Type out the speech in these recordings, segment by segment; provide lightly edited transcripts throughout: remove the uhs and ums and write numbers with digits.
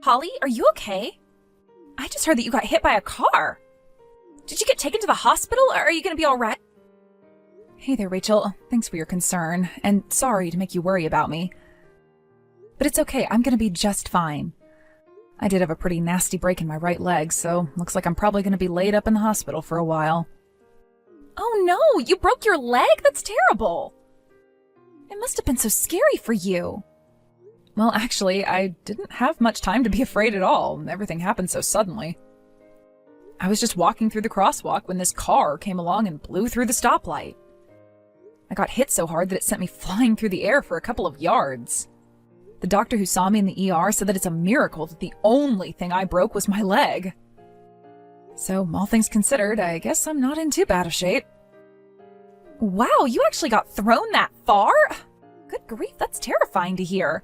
Holly, are you okay? I just heard that you got hit by a car. Did you get taken to the hospital, or are you going to be all right? Hey there, Rachel. Thanks for your concern, and sorry to make you worry about me. But it's okay, I'm going to be just fine. I did have a pretty nasty break in my right leg, so looks like I'm probably going to be laid up in the hospital for a while. Oh no, you broke your leg? That's terrible. It must have been so scary for you. Well, actually, I didn't have much time to be afraid at all. Everything happened so suddenly. I was just walking through the crosswalk when this car came along and blew through the stoplight. I got hit so hard that it sent me flying through the air for a couple of yards. The doctor who saw me in the ER said that it's a miracle that the only thing I broke was my leg. So, all things considered, I guess I'm not in too bad a shape. Wow, you actually got thrown that far? Good grief, that's terrifying to hear.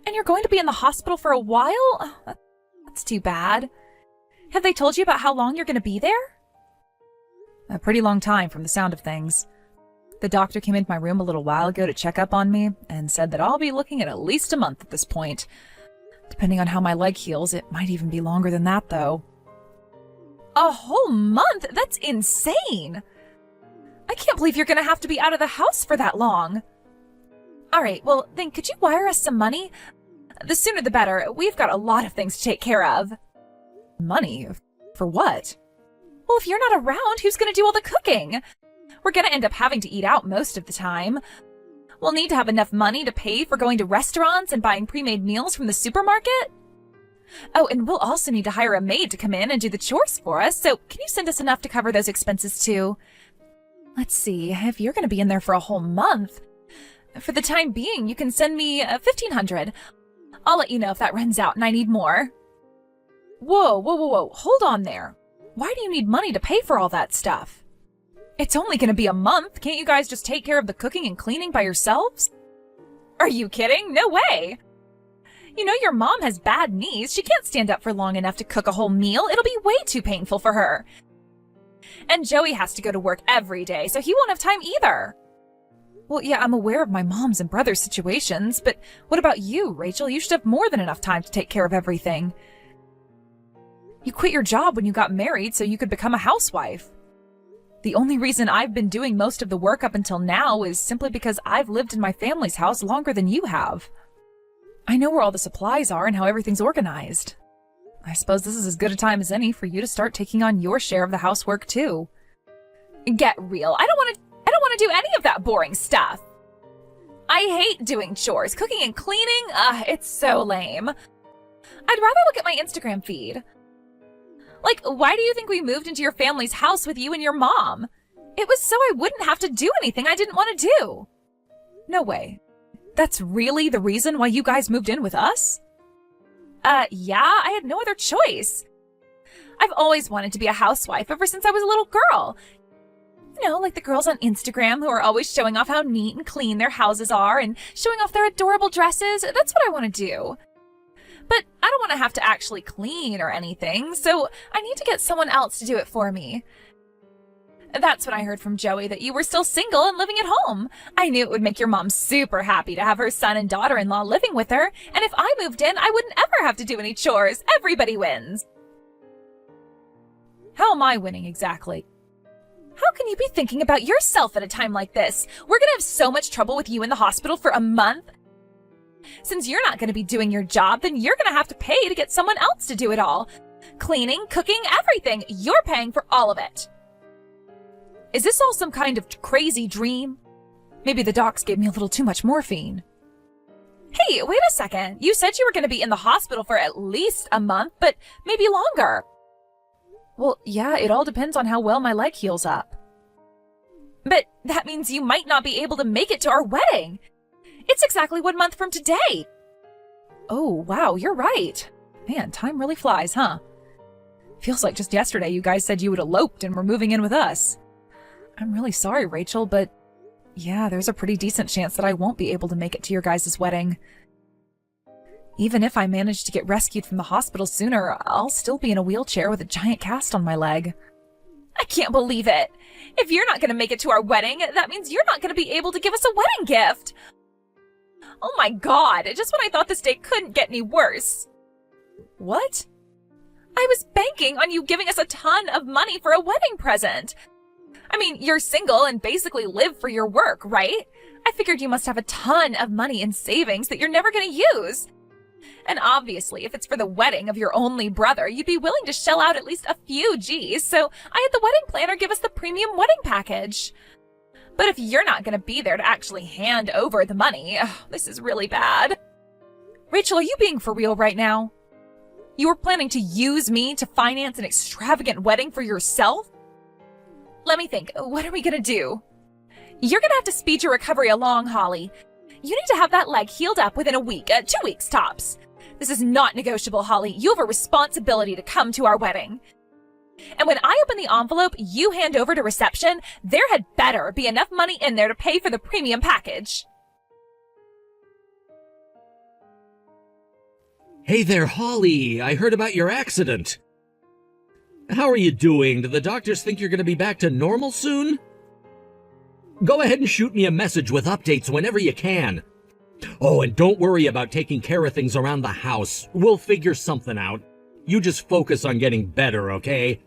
And you're going to be in the hospital for a while? That's too bad. Have they told you about how long you're going to be there? A pretty long time from the sound of things. The doctor came into my room a little while ago to check up on me and said that I'll be looking at least a month at this point. Depending on how my leg heals, it might even be longer than that, though. A whole month? That's insane! I can't believe you're going to have to be out of the house for that long. All right, well, then could you wire us some money? The sooner the better. We've got a lot of things to take care of. Money? For what? Well, if you're not around, who's going to do all the cooking? We're going to end up having to eat out most of the time. We'll need to have enough money to pay for going to restaurants and buying pre-made meals from the supermarket. Oh, and we'll also need to hire a maid to come in and do the chores for us, so can you send us enough to cover those expenses too? Let's see, if you're going to be in there for a whole month, for the time being, you can send me $1,500. I'll let you know if that runs out and I need more. Whoa, hold on there. Why do you need money to pay for all that stuff? It's only going to be a month. Can't you guys just take care of the cooking and cleaning by yourselves? Are you kidding? No way. You know your mom has bad knees. She can't stand up for long enough to cook a whole meal. It'll be way too painful for her. And Joey has to go to work every day, so he won't have time either. Well, yeah, I'm aware of my mom's and brother's situations, but what about you, Rachel? You should have more than enough time to take care of everything. You quit your job when you got married so you could become a housewife. The only reason I've been doing most of the work up until now is simply because I've lived in my family's house longer than you have. I know where all the supplies are and how everything's organized. I suppose this is as good a time as any for you to start taking on your share of the housework too. Get real. I don't want to do any of that boring stuff. I hate doing chores. Cooking and cleaning, it's so lame. I'd rather look at my Instagram feed. Like, why do you think we moved into your family's house with you and your mom? It was so I wouldn't have to do anything I didn't want to do. No way. That's really the reason why you guys moved in with us? Yeah, I had no other choice. I've always wanted to be a housewife ever since I was a little girl. You know, like the girls on Instagram who are always showing off how neat and clean their houses are and showing off their adorable dresses. That's what I want to do. But I don't want to have to actually clean or anything, so I need to get someone else to do it for me. That's when I heard from Joey that you were still single and living at home. I knew it would make your mom super happy to have her son and daughter-in-law living with her, and if I moved in, I wouldn't ever have to do any chores. Everybody wins. How am I winning exactly? How can you be thinking about yourself at a time like this? We're going to have so much trouble with you in the hospital for a month. Since you're not going to be doing your job, then you're going to have to pay to get someone else to do it all. Cleaning, cooking, everything. You're paying for all of it. Is this all some kind of crazy dream? Maybe the docs gave me a little too much morphine. Hey, wait a second. You said you were going to be in the hospital for at least a month, but maybe longer. Well, yeah, it all depends on how well my leg heals up. But that means you might not be able to make it to our wedding. It's exactly 1 month from today. Oh, wow, you're right. Man, time really flies, huh? Feels like just yesterday you guys said you had eloped and were moving in with us. I'm really sorry, Rachel, but yeah, there's a pretty decent chance that I won't be able to make it to your guys' wedding. Even if I manage to get rescued from the hospital sooner, I'll still be in a wheelchair with a giant cast on my leg. I can't believe it. If you're not going to make it to our wedding, that means you're not going to be able to give us a wedding gift. Oh my God, just when I thought this day couldn't get any worse. What? I was banking on you giving us a ton of money for a wedding present. I mean, you're single and basically live for your work, right? I figured you must have a ton of money in savings that you're never going to use. And obviously, if it's for the wedding of your only brother, you'd be willing to shell out at least a few G's, so I had the wedding planner give us the premium wedding package. But if you're not going to be there to actually hand over the money, this is really bad. Rachel, are you being for real right now? You were planning to use me to finance an extravagant wedding for yourself? Let me think. What are we going to do? You're going to have to speed your recovery along, Holly. You need to have that leg healed up within a week, 2 weeks tops. This is not negotiable, Holly. You have a responsibility to come to our wedding. And when I open the envelope you hand over to reception, there had better be enough money in there to pay for the premium package. Hey there, Holly. I heard about your accident. How are you doing? Do the doctors think you're going to be back to normal soon? Go ahead and shoot me a message with updates whenever you can. Oh, and don't worry about taking care of things around the house. We'll figure something out. You just focus on getting better, okay?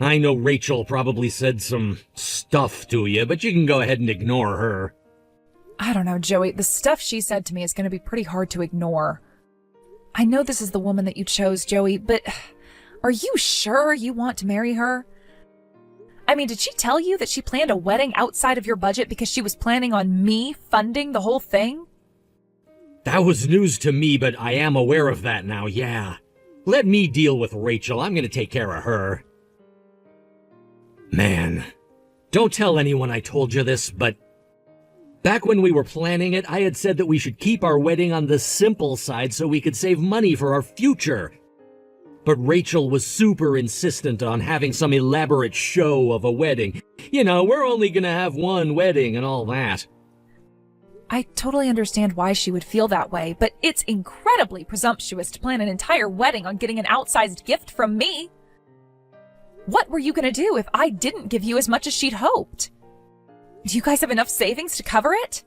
I know Rachel probably said some stuff to you, but you can go ahead and ignore her. I don't know, Joey. The stuff she said to me is going to be pretty hard to ignore. I know this is the woman that you chose, Joey, but are you sure you want to marry her? I mean, did she tell you that she planned a wedding outside of your budget because she was planning on me funding the whole thing? That was news to me, but I am aware of that now, yeah. Let me deal with Rachel. I'm gonna take care of her. Man, don't tell anyone I told you this, but back when we were planning it, I had said that we should keep our wedding on the simple side so we could save money for our future. But Rachel was super insistent on having some elaborate show of a wedding. You know, we're only gonna have one wedding and all that. I totally understand why she would feel that way, but it's incredibly presumptuous to plan an entire wedding on getting an outsized gift from me. What were you going to do if I didn't give you as much as she'd hoped? Do you guys have enough savings to cover it?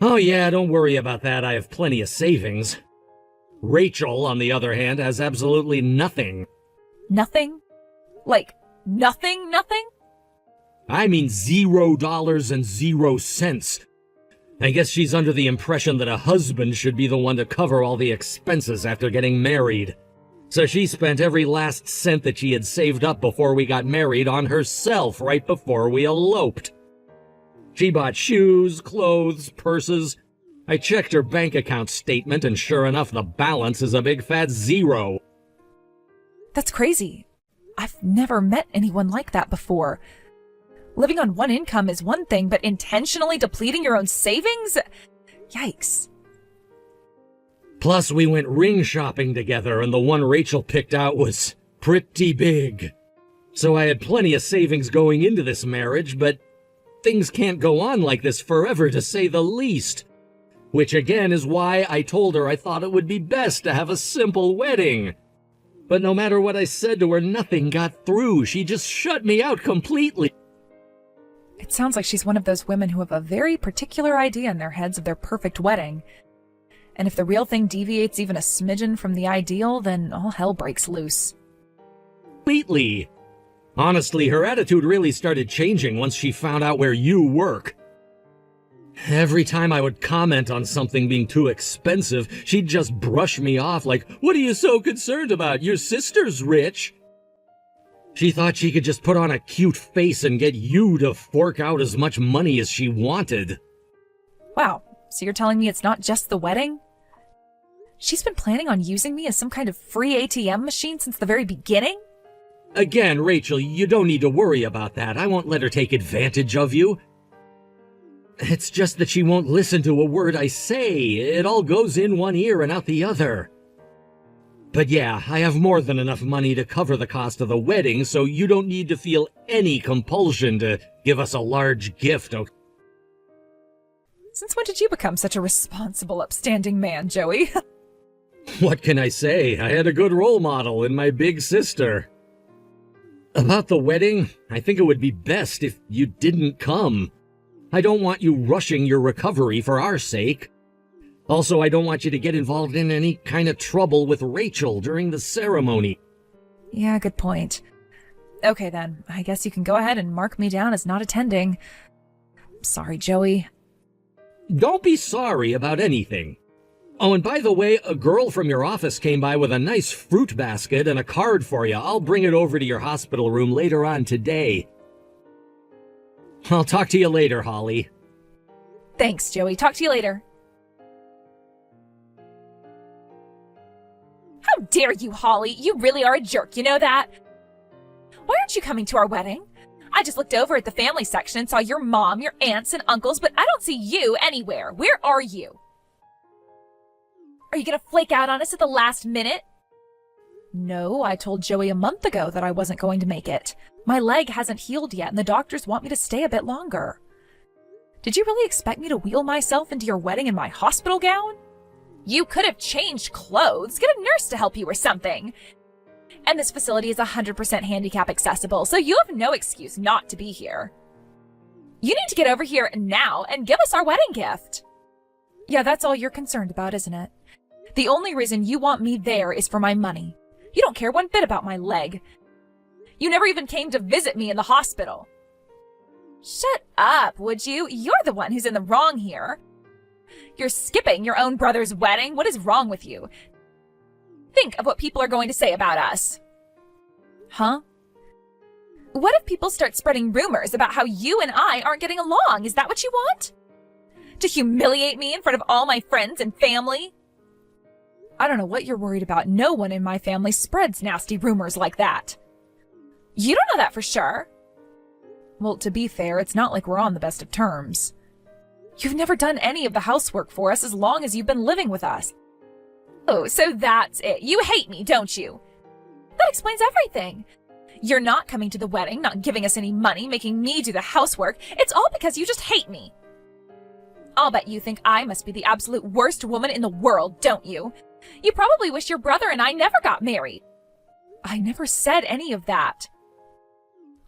Oh yeah, don't worry about that. I have plenty of savings. Rachel, on the other hand, has absolutely nothing. Nothing? Like, nothing? I mean $0 and 0 cents. I guess she's under the impression that a husband should be the one to cover all the expenses after getting married. So she spent every last cent that she had saved up before we got married on herself right before we eloped. She bought shoes, clothes, purses. I checked her bank account statement, and sure enough, the balance is a big fat 0. That's crazy. I've never met anyone like that before. Living on one income is one thing, but intentionally depleting your own savings? Yikes. Plus, we went ring shopping together, and the one Rachel picked out was pretty big. So I had plenty of savings going into this marriage, but things can't go on like this forever, to say the least. Which again is why I told her I thought it would be best to have a simple wedding. But no matter what I said to her, nothing got through. She just shut me out completely. It sounds like she's one of those women who have a very particular idea in their heads of their perfect wedding. And if the real thing deviates even a smidgen from the ideal, then all hell breaks loose. Completely. Honestly, her attitude really started changing once she found out where you work. Every time I would comment on something being too expensive, she'd just brush me off like, "What are you so concerned about? Your sister's rich." She thought she could just put on a cute face and get you to fork out as much money as she wanted. Wow, so you're telling me it's not just the wedding? She's been planning on using me as some kind of free ATM machine since the very beginning? Again, Rachel, you don't need to worry about that. I won't let her take advantage of you. It's just that she won't listen to a word I say. It all goes in one ear and out the other. But yeah, I have more than enough money to cover the cost of the wedding, so you don't need to feel any compulsion to give us a large gift, okay? Since when did you become such a responsible, upstanding man, Joey? What can I say? I had a good role model in my big sister. About the wedding, I think it would be best if you didn't come. I don't want you rushing your recovery for our sake. Also, I don't want you to get involved in any kind of trouble with Rachel during the ceremony. Yeah, good point. Okay then, I guess you can go ahead and mark me down as not attending. Sorry, Joey. Don't be sorry about anything. Oh, and by the way, a girl from your office came by with a nice fruit basket and a card for you. I'll bring it over to your hospital room later on today. I'll talk to you later, Holly. Thanks, Joey. Talk to you later. How dare you, Holly? You really are a jerk, you know that? Why aren't you coming to our wedding? I just looked over at the family section and saw your mom, your aunts, and uncles, but I don't see you anywhere. Where are you? Are you gonna flake out on us at the last minute? No, I told Joey a month ago that I wasn't going to make it. My leg hasn't healed yet, and the doctors want me to stay a bit longer. Did you really expect me to wheel myself into your wedding in my hospital gown? You could have changed clothes, get a nurse to help you or something. And this facility is 100% handicap accessible, so you have no excuse not to be here. You need to get over here now and give us our wedding gift. Yeah, that's all you're concerned about, isn't it? The only reason you want me there is for my money. You don't care one bit about my leg. You never even came to visit me in the hospital. Shut up, would you? You're the one who's in the wrong here. You're skipping your own brother's wedding. What is wrong with you? Think of what people are going to say about us. Huh? What if people start spreading rumors about how you and I aren't getting along? Is that what you want? To humiliate me in front of all my friends and family? I don't know what you're worried about. No one in my family spreads nasty rumors like that. You don't know that for sure. Well, to be fair, it's not like we're on the best of terms. You've never done any of the housework for us as long as you've been living with us. Oh, so that's it. You hate me, don't you? That explains everything. You're not coming to the wedding, not giving us any money, making me do the housework. It's all because you just hate me. I'll bet you think I must be the absolute worst woman in the world, don't you? You probably wish your brother and I never got married. I never said any of that.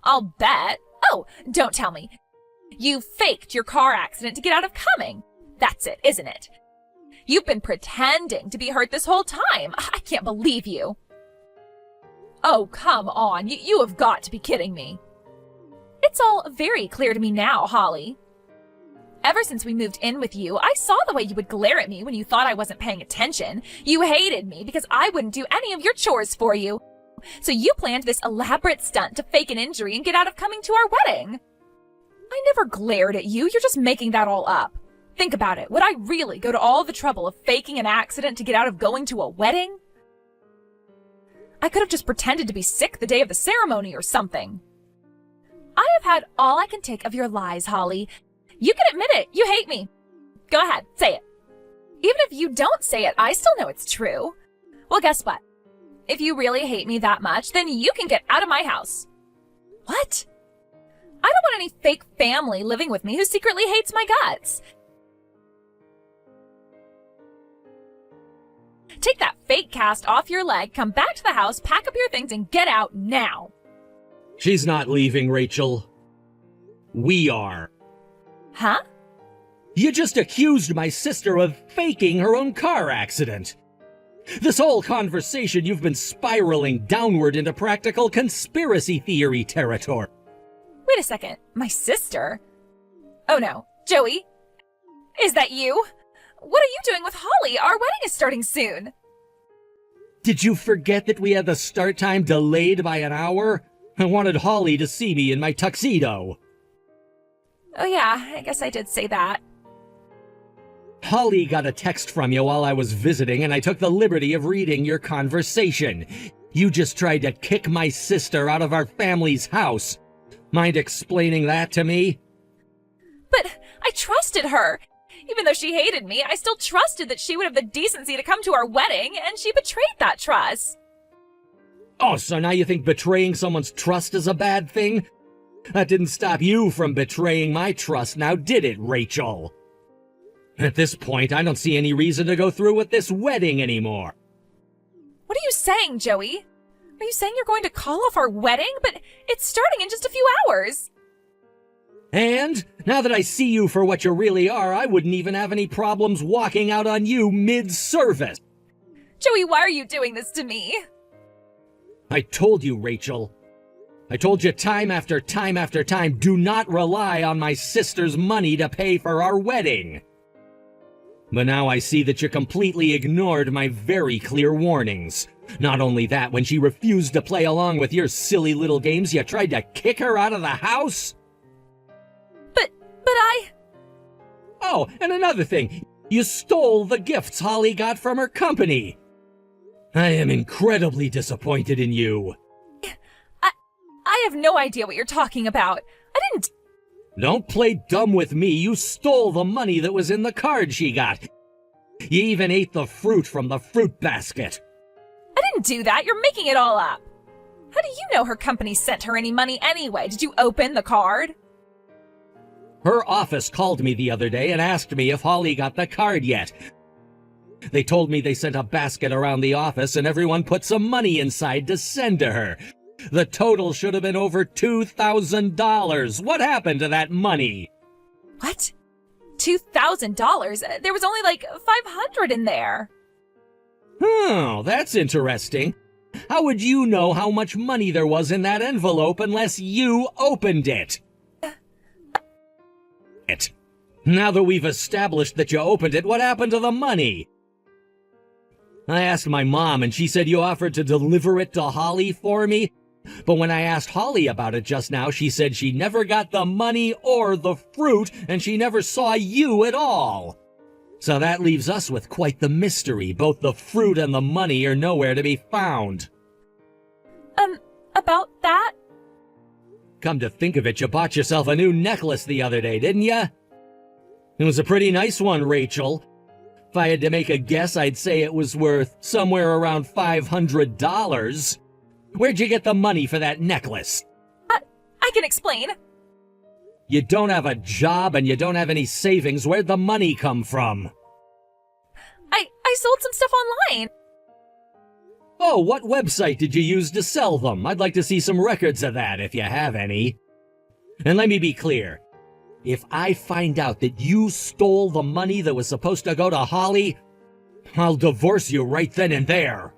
I'll bet. Oh, don't tell me. You faked your car accident to get out of coming. That's it, isn't it? You've been pretending to be hurt this whole time. I can't believe you. Oh, come on. You have got to be kidding me. It's all very clear to me now, Holly. Ever since we moved in with you, I saw the way you would glare at me when you thought I wasn't paying attention. You hated me because I wouldn't do any of your chores for you. So you planned this elaborate stunt to fake an injury and get out of coming to our wedding. I never glared at you. You're just making that all up. Think about it. Would I really go to all the trouble of faking an accident to get out of going to a wedding? I could have just pretended to be sick the day of the ceremony or something. I have had all I can take of your lies, Holly. You can admit it. You hate me. Go ahead, say it. Even if you don't say it, I still know it's true. Well, guess what? If you really hate me that much, then you can get out of my house. What? I don't want any fake family living with me who secretly hates my guts. Take that fake cast off your leg, come back to the house, pack up your things, and get out now. She's not leaving, Rachel. We are. Huh? You just accused my sister of faking her own car accident. This whole conversation, you've been spiraling downward into practical conspiracy theory territory. Wait a second. My sister? Oh no. Joey? Is that you? What are you doing with Holly? Our wedding is starting soon. Did you forget that we had the start time delayed by an hour? I wanted Holly to see me in my tuxedo. Oh yeah, I guess I did say that. Holly got a text from you while I was visiting, and I took the liberty of reading your conversation. You just tried to kick my sister out of our family's house. Mind explaining that to me? But I trusted her. Even though she hated me, I still trusted that she would have the decency to come to our wedding, and she betrayed that trust. Oh, so now you think betraying someone's trust is a bad thing? That didn't stop you from betraying my trust, now did it, Rachel? At this point, I don't see any reason to go through with this wedding anymore. What are you saying, Joey? Are you saying you're going to call off our wedding? But it's starting in just a few hours. And now that I see you for what you really are, I wouldn't even have any problems walking out on you mid-service. Joey, why are you doing this to me? I told you, Rachel. I told you time after time after time, do not rely on my sister's money to pay for our wedding. But now I see that you completely ignored my very clear warnings. Not only that, when she refused to play along with your silly little games, you tried to kick her out of the house? But I... Oh, and another thing, you stole the gifts Holly got from her company. I am incredibly disappointed in you. I have no idea what you're talking about. I didn't... Don't play dumb with me. You stole the money that was in the card she got. You even ate the fruit from the fruit basket. I didn't do that. You're making it all up. How do you know her company sent her any money anyway? Did you open the card? Her office called me the other day and asked me if Holly got the card yet. They told me they sent a basket around the office and everyone put some money inside to send to her. The total should have been over $2,000. What happened to that money? What? $2,000? There was only like $500 in there. Oh, that's interesting. How would you know how much money there was in that envelope unless you opened it? Now that we've established that you opened it, what happened to the money? I asked my mom and she said you offered to deliver it to Holly for me. But when I asked Holly about it just now, she said she never got the money or the fruit and she never saw you at all. So that leaves us with quite the mystery. Both the fruit and the money are nowhere to be found. About that? Come to think of it, you bought yourself a new necklace the other day, didn't ya? It was a pretty nice one, Rachel. If I had to make a guess, I'd say it was worth somewhere around $500. Where'd you get the money for that necklace? I can explain. You don't have a job and you don't have any savings. Where'd the money come from? I sold some stuff online. Oh, what website did you use to sell them? I'd like to see some records of that, if you have any. And let me be clear. If I find out that you stole the money that was supposed to go to Holly, I'll divorce you right then and there.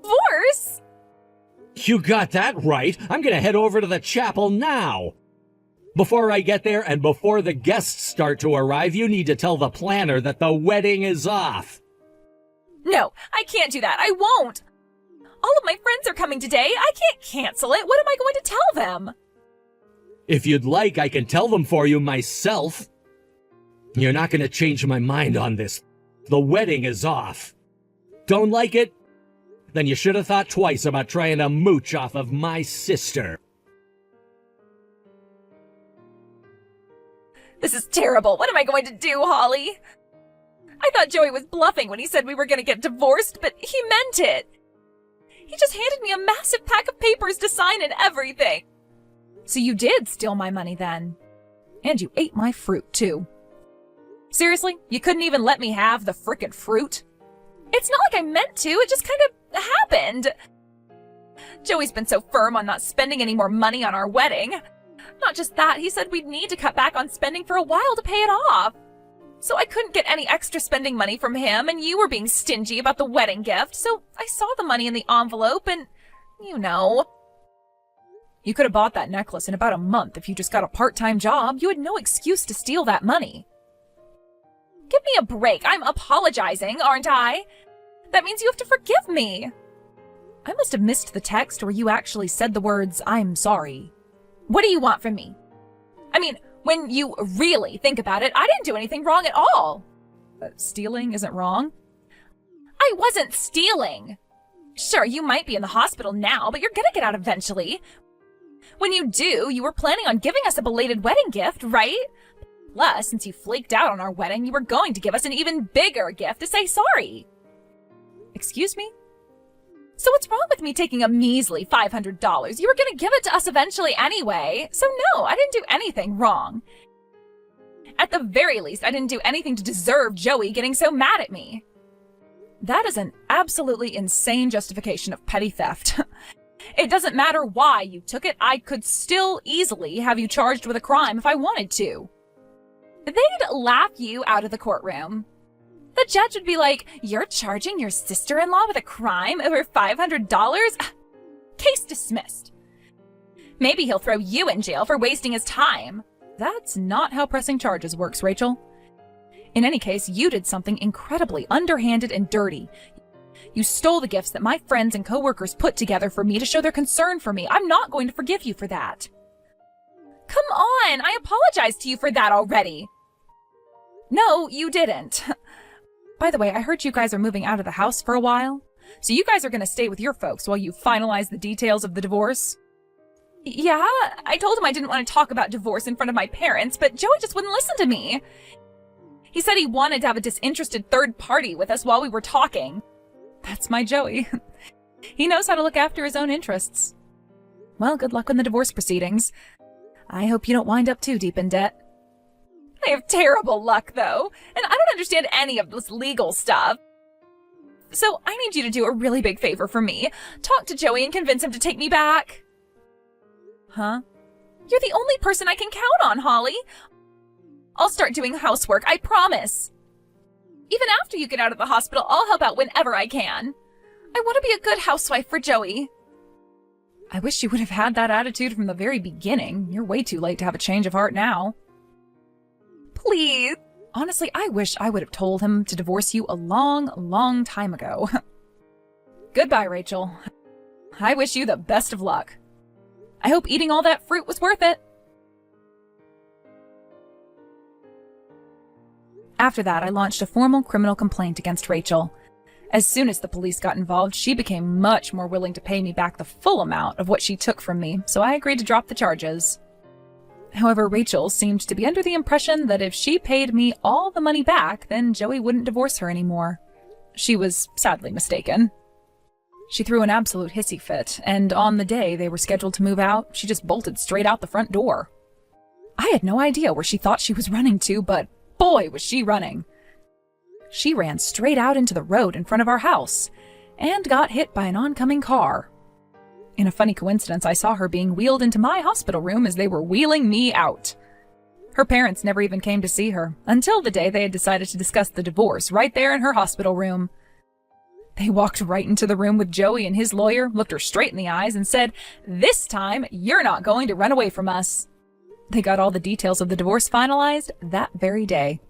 Divorce? You got that right. I'm gonna head over to the chapel now. Before I get there and before the guests start to arrive, you need to tell the planner that the wedding is off. No, I can't do that. I won't. All of my friends are coming today. I can't cancel it. What am I going to tell them? If you'd like, I can tell them for you myself. You're not gonna change my mind on this. The wedding is off. Don't like it? Then you should have thought twice about trying to mooch off of my sister. This is terrible. What am I going to do, Holly? I thought Joey was bluffing when he said we were going to get divorced, but he meant it. He just handed me a massive pack of papers to sign and everything. So you did steal my money then. And you ate my fruit, too. Seriously? You couldn't even let me have the frickin' fruit? It's not like I meant to. It just kind of happened. Joey's been so firm on not spending any more money on our wedding. Not just that, he said we'd need to cut back on spending for a while to pay it off. So I couldn't get any extra spending money from him, and you were being stingy about the wedding gift, so I saw the money in the envelope, and, you know. You could have bought that necklace in about a month if you just got a part-time job. You had no excuse to steal that money. Give me a break. I'm apologizing, aren't I? That means you have to forgive me. I must have missed the text where you actually said the words, "I'm sorry." What do you want from me? I mean, when you really think about it, I didn't do anything wrong at all. Stealing isn't wrong? I wasn't stealing. Sure, you might be in the hospital now, but you're gonna get out eventually. When you do, you were planning on giving us a belated wedding gift, right? Plus, since you flaked out on our wedding, you were going to give us an even bigger gift to say sorry. Excuse me? So what's wrong with me taking a measly $500? You were going to give it to us eventually anyway. So no, I didn't do anything wrong. At the very least, I didn't do anything to deserve Joey getting so mad at me. That is an absolutely insane justification of petty theft. It doesn't matter why you took it, I could still easily have you charged with a crime if I wanted to. They'd laugh you out of the courtroom. The judge would be like, "You're charging your sister-in-law with a crime over $500? Case dismissed." Maybe he'll throw you in jail for wasting his time. That's not how pressing charges works, Rachel. In any case, you did something incredibly underhanded and dirty. You stole the gifts that my friends and coworkers put together for me to show their concern for me. I'm not going to forgive you for that. Come on, I apologized to you for that already. No, you didn't. By the way, I heard you guys are moving out of the house for a while. So you guys are going to stay with your folks while you finalize the details of the divorce? Yeah, I told him I didn't want to talk about divorce in front of my parents, but Joey just wouldn't listen to me. He said he wanted to have a disinterested third party with us while we were talking. That's my Joey. He knows how to look after his own interests. Well, good luck in the divorce proceedings. I hope you don't wind up too deep in debt. I have terrible luck, though, and I don't understand any of this legal stuff. So I need you to do a really big favor for me. Talk to Joey and convince him to take me back. Huh? You're the only person I can count on, Holly. I'll start doing housework, I promise. Even after you get out of the hospital, I'll help out whenever I can. I want to be a good housewife for Joey. I wish you would have had that attitude from the very beginning. You're way too late to have a change of heart now. Please. Honestly, I wish I would have told him to divorce you a long, long time ago. Goodbye, Rachel. I wish you the best of luck. I hope eating all that fruit was worth it. After that, I launched a formal criminal complaint against Rachel. As soon as the police got involved, she became much more willing to pay me back the full amount of what she took from me, so I agreed to drop the charges. However, Rachel seemed to be under the impression that if she paid me all the money back, then Joey wouldn't divorce her anymore. She was sadly mistaken. She threw an absolute hissy fit, and on the day they were scheduled to move out, she just bolted straight out the front door. I had no idea where she thought she was running to, but boy, was she running. She ran straight out into the road in front of our house, and got hit by an oncoming car. In a funny coincidence, I saw her being wheeled into my hospital room as they were wheeling me out. Her parents never even came to see her, until the day they had decided to discuss the divorce right there in her hospital room. They walked right into the room with Joey and his lawyer, looked her straight in the eyes, and said, "This time, you're not going to run away from us." They got all the details of the divorce finalized that very day.